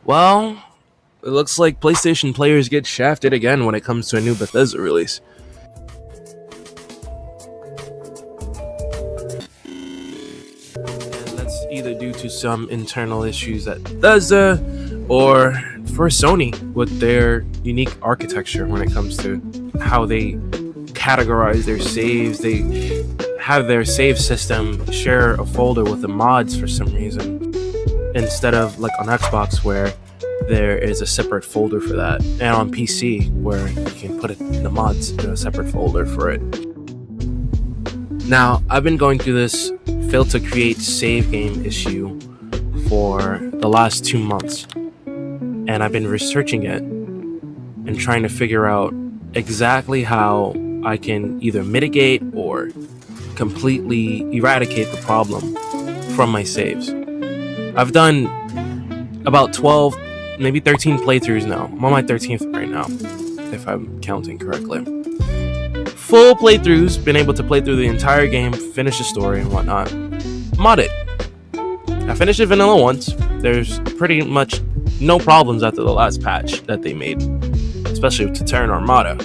Well, it looks like PlayStation players get shafted again when it comes to a new Bethesda release. And that's either due to some internal issues at Bethesda or for Sony with their unique architecture when it comes to how they categorize their saves. They have their save system share a folder with the mods for some reason, instead of like on Xbox where there is a separate folder for that, and on PC where you can put it in the mods in a separate folder for it. Now, I've been going through this failed to create save game issue for the last 2 months, and I've been researching it and trying to figure out exactly how I can either mitigate or completely eradicate the problem from my saves. I've done about 12, maybe 13 playthroughs now. I'm on my 13th right now, if I'm counting correctly. Full playthroughs, been able to play through the entire game, finish the story and whatnot. Mod it. I finished it vanilla once. There's pretty much no problems after the last patch that they made, especially to Terran Armada.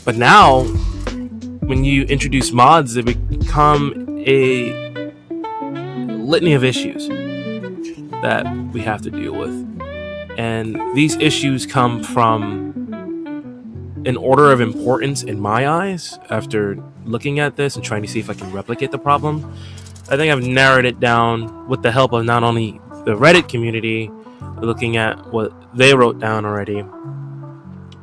But now, when you introduce mods, they become a litany of issues that we have to deal with. And these issues come from an order of importance in my eyes after looking at this and trying to see if I can replicate the problem. I think I've narrowed it down with the help of not only the Reddit community, looking at what they wrote down already,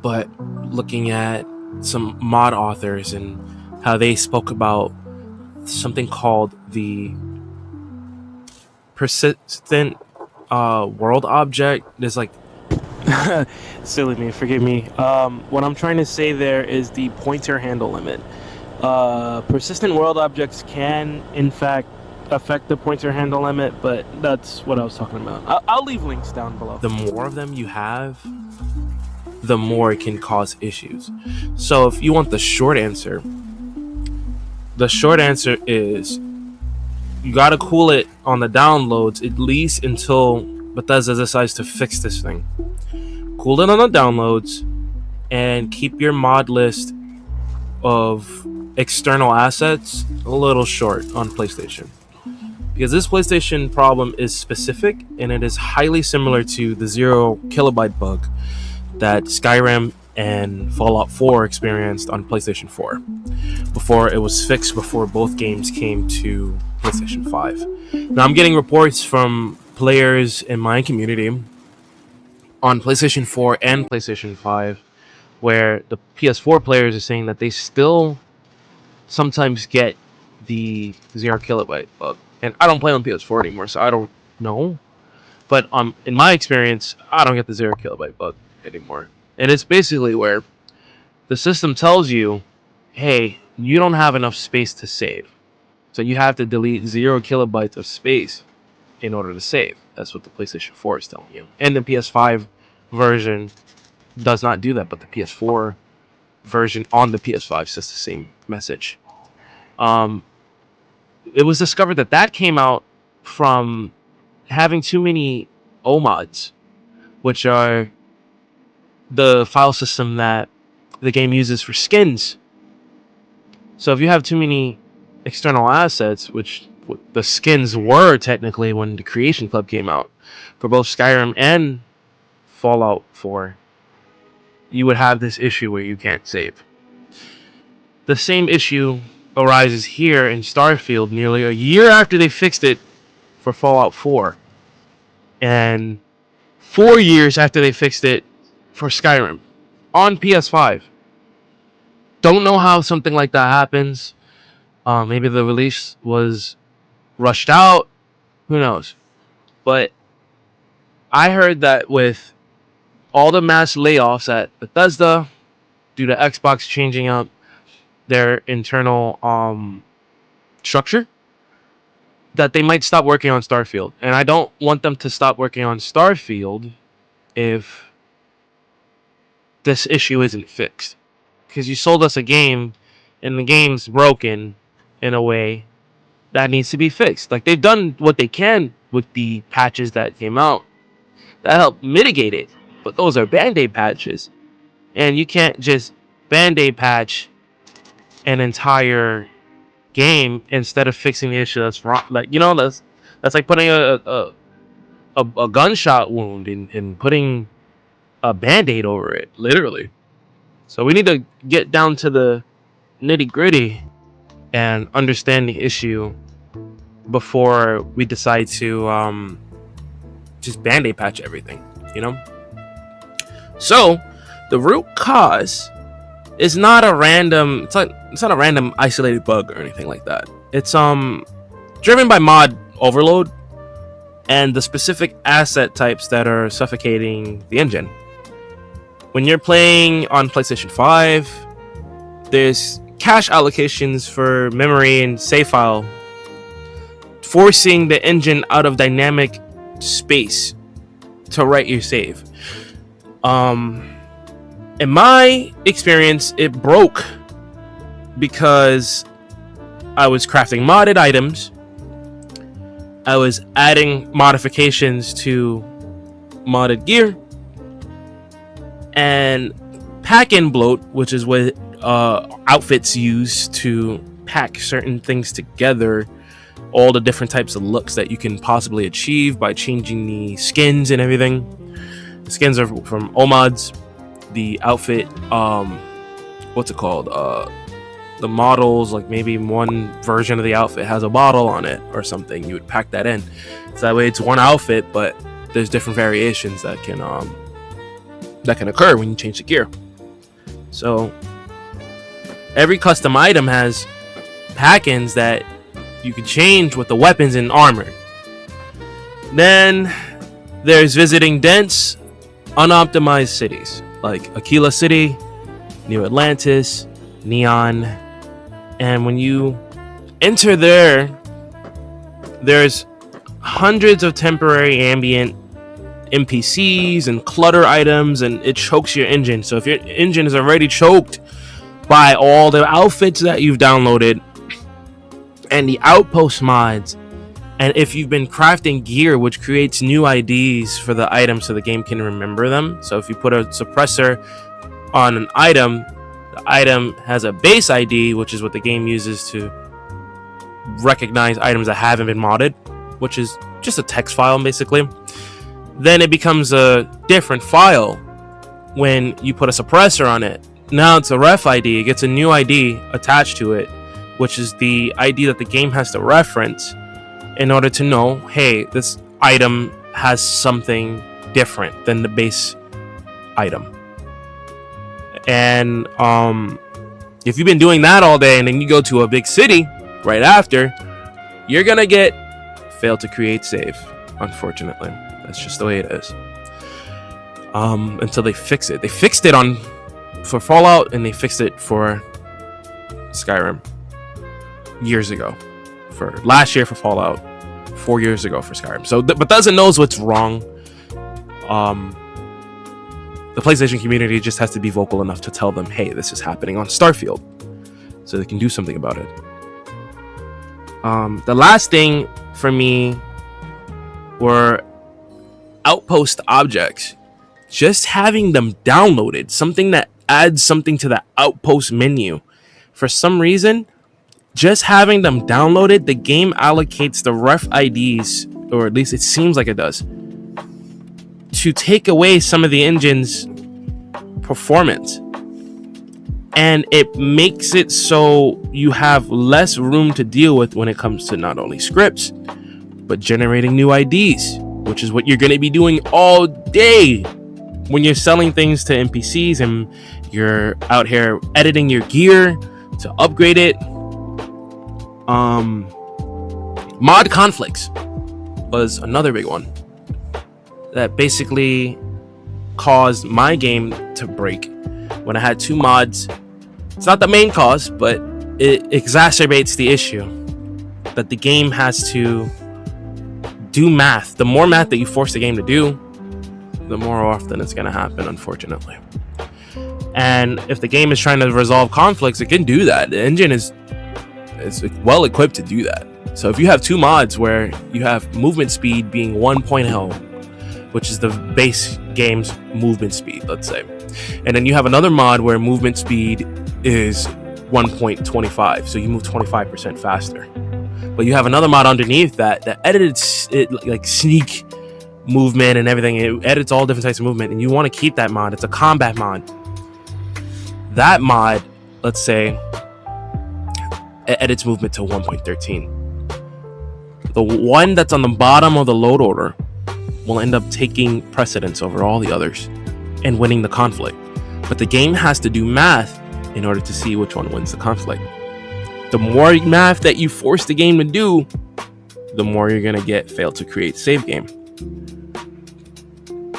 but looking at some mod authors and how they spoke about something called the persistent world object. There's like silly me, forgive me. What I'm trying to say there is the pointer handle limit. Persistent world objects can in fact affect the pointer handle limit, but that's what I was talking about. I'll leave links down below. The more of them you have, the more it can cause issues. So if you want the short answer is you gotta cool it on the downloads at least until Bethesda decides to fix this thing. Cool it on the downloads and keep your mod list of external assets a little short on PlayStation, because this PlayStation problem is specific and it is highly similar to the 0kb bug that Skyrim and Fallout 4 experienced on PlayStation 4 before it was fixed, before both games came to PlayStation 5. Now I'm getting reports from players in my community on PlayStation 4 and PlayStation 5 where the PS4 players are saying that they still sometimes get the 0kb bug. And I don't play on PS4 anymore, so I don't know. But in my experience, I don't get the 0kb bug anymore. And it's basically where the system tells you, hey, you don't have enough space to save. So you have to delete 0kb of space in order to save. That's what the PlayStation 4 is telling you. And the PS5 version does not do that, but the PS4 version on the PS5 says the same message. It was discovered that came out from having too many OMODs, which are the file system that the game uses for skins. So if you have too many external assets, which the skins were technically when the Creation Club came out for both Skyrim and Fallout 4, you would have this issue where you can't save. The same issue arises here in Starfield nearly a year after they fixed it for Fallout 4, and 4 years after they fixed it for Skyrim on PS5. Don't know how something like that happens. Maybe the release was rushed out. Who knows? But I heard that with all the mass layoffs at Bethesda due to Xbox changing up their internal structure, that they might stop working on Starfield. And I don't want them to stop working on Starfield if this issue isn't fixed. Because you sold us a game, and the game's broken in a way that needs to be fixed. Like, they've done what they can with the patches that came out that helped mitigate it. But those are band-aid patches, and you can't just band-aid patch an entire game instead of fixing the issue that's wrong. Like, you know, that's like putting a gunshot wound and putting a band-aid over it, literally. So we need to get down to the nitty-gritty and understand the issue before we decide to just band-aid patch everything, you know? So the root cause is not a random, it's not a random isolated bug or anything like that. It's driven by mod overload and the specific asset types that are suffocating the engine. When you're playing on PlayStation 5, there's cache allocations for memory and save file, forcing the engine out of dynamic space to write your save. In my experience, it broke because I was crafting modded items, I was adding modifications to modded gear, and pack and bloat, which is what outfits use to pack certain things together, all the different types of looks that you can possibly achieve by changing the skins and everything. The skins are from OMODs. The outfit, what's it called? The models, like maybe one version of the outfit has a bottle on it or something. You would pack that in, so that way it's one outfit, but there's different variations that can occur when you change the gear. So every custom item has pack-ins that you can change with the weapons and armor. Then there's visiting dense, unoptimized cities like Aquila City, New Atlantis, Neon. And when you enter there, there's hundreds of temporary ambient NPCs and clutter items, and it chokes your engine. So if your engine is already choked by all the outfits that you've downloaded and the Outpost mods, and if you've been crafting gear which creates new IDs for the items so the game can remember them. So if you put a suppressor on an item, the item has a base ID, which is what the game uses to recognize items that haven't been modded, which is just a text file basically. Then it becomes a different file when you put a suppressor on it. Now it's a ref ID. It gets a new ID attached to it, which is the ID that the game has to reference in order to know, hey, this item has something different than the base item. And if you've been doing that all day and then you go to a big city right after, you're gonna get failed to create save, unfortunately. That's just the way it is. Until they fix it. They fixed it for Fallout, and they fixed it for Skyrim years ago. For last year for Fallout, 4 years ago for Skyrim. So Bethesda knows what's wrong. The PlayStation community just has to be vocal enough to tell them, hey, this is happening on Starfield, so they can do something about it. The last thing for me were Outpost objects. Just having them downloaded, something that adds something to the Outpost menu. For some reason, just having them downloaded, the game allocates the ref IDs, or at least it seems like it does, to take away some of the engine's performance. And it makes it so you have less room to deal with when it comes to not only scripts, but generating new IDs, which is what you're going to be doing all day when you're selling things to NPCs and you're out here editing your gear to upgrade it. Mod conflicts was another big one that basically caused my game to break when I had two mods. It's not the main cause, but it exacerbates the issue that the game has to do math. The more math that you force the game to do, the more often it's going to happen, unfortunately. And if the game is trying to resolve conflicts, it can do that. The engine is well equipped to do that. So if you have two mods where you have movement speed being 1.0, which is the base game's movement speed, let's say, and then you have another mod where movement speed is 1.25, so you move 25% faster. But you have another mod underneath that edits it like sneak movement and everything. It edits all different types of movement, and you want to keep that mod. It's a combat mod. That mod, let's say, it edits movement to 1.13. The one that's on the bottom of the load order will end up taking precedence over all the others and winning the conflict. But the game has to do math in order to see which one wins the conflict. The more math that you force the game to do, the more you're gonna get failed to create save game.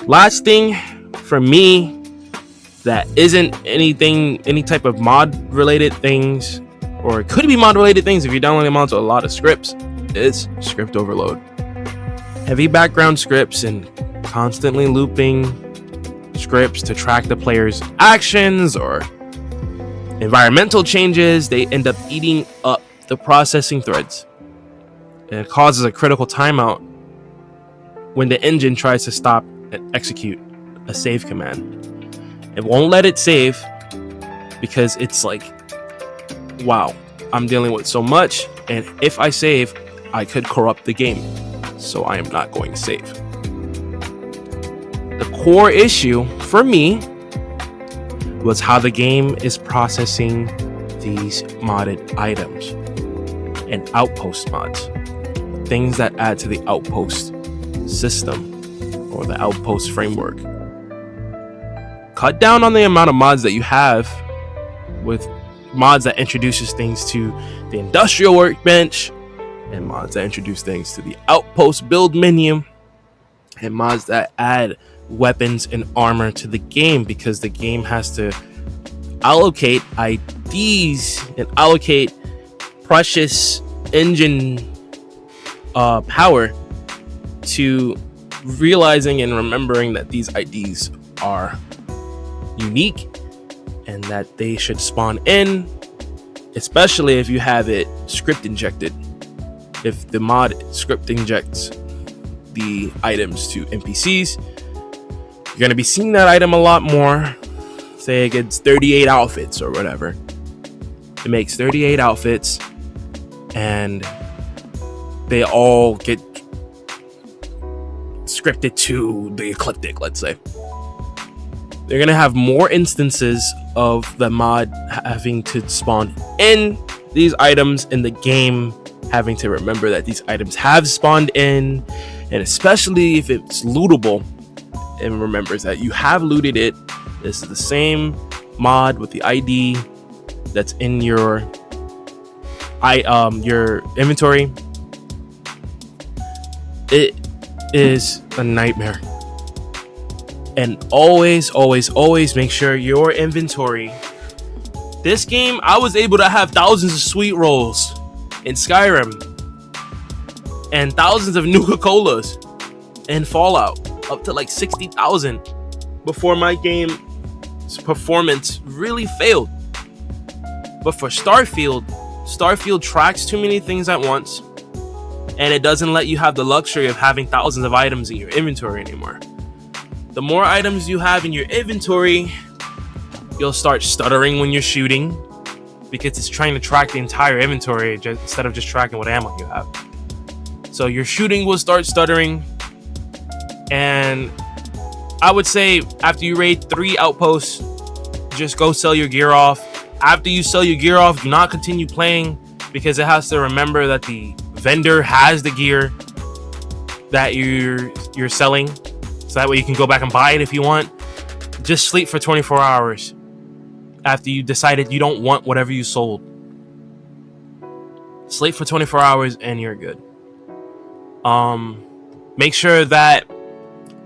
Last thing for me that isn't any type of mod related things, or it could be mod related things if you're downloading mods with a lot of scripts, is script overload. Heavy background scripts and constantly looping scripts to track the player's actions or environmental changes, they end up eating up the processing threads, and it causes a critical timeout when the engine tries to stop and execute a save command. It won't let it save because it's like, wow, I'm dealing with so much, and if I save, I could corrupt the game, so I am not going to save. The core issue for me was how the game is processing these modded items and Outpost mods, things that add to the Outpost system or the Outpost framework. Cut down on the amount of mods that you have with mods that introduces things to the industrial workbench, and mods that introduce things to the Outpost build menu, and mods that add weapons and armor to the game, because the game has to allocate IDs and allocate precious engine power to realizing and remembering that these IDs are unique and that they should spawn in, especially if you have it script injected. If the mod script injects the items to NPCs, you're going to be seeing that item a lot more. Say it gets 38 outfits or whatever. It makes 38 outfits and they all get scripted to the ecliptic, let's say. They're going to have more instances of the mod having to spawn in these items in the game, having to remember that these items have spawned in, and especially if it's lootable, and remembers that you have looted it. This is the same mod with the ID that's in your inventory. It is a nightmare. And always make sure your inventory. This game, I was able to have thousands of sweet rolls in Skyrim and thousands of Nuka-Colas in Fallout, up to like 60,000 before my game's performance really failed. But for Starfield tracks too many things at once, and it doesn't let you have the luxury of having thousands of items in your inventory anymore. The more items you have in your inventory, you'll start stuttering when you're shooting, because it's trying to track the entire inventory instead of just tracking what ammo you have. So your shooting will start stuttering. And I would say after you raid 3 outposts, just go sell your gear off. After you sell your gear off, do not continue playing, because it has to remember that the vendor has the gear that you're selling, so that way you can go back and buy it if you want. Just sleep for 24 hours after you decided you don't want whatever you sold. Sleep for 24 hours and you're good. Make sure that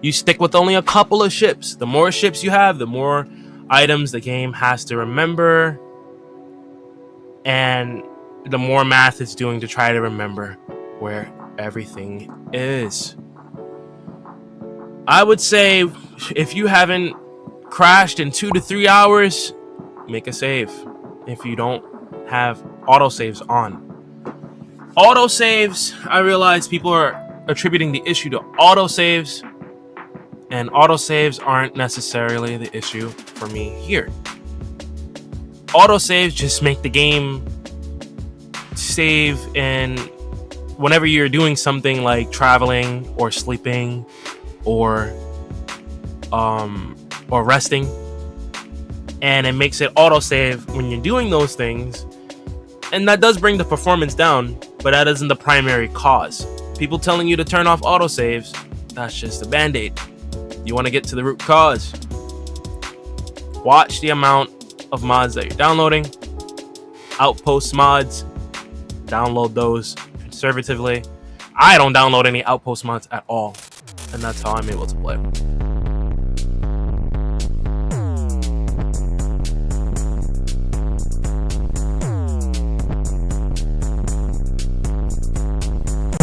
you stick with only a couple of ships. The more ships you have, the more items the game has to remember, and the more math it's doing to try to remember where everything is. I would say if you haven't crashed in 2 to 3 hours, make a save if you don't have autosaves on. Autosaves, I realize people are attributing the issue to autosaves, and autosaves aren't necessarily the issue for me here. Autosaves just make the game save in whenever you're doing something like traveling or sleeping or resting, and it makes it autosave when you're doing those things, and that does bring the performance down, but that isn't the primary cause. People telling you to turn off autosaves, that's just a band-aid. You want to get to the root cause. Watch the amount of mods that you're downloading. Outpost mods, download those conservatively. I don't download any Outpost mods at all, and that's how I'm able to play.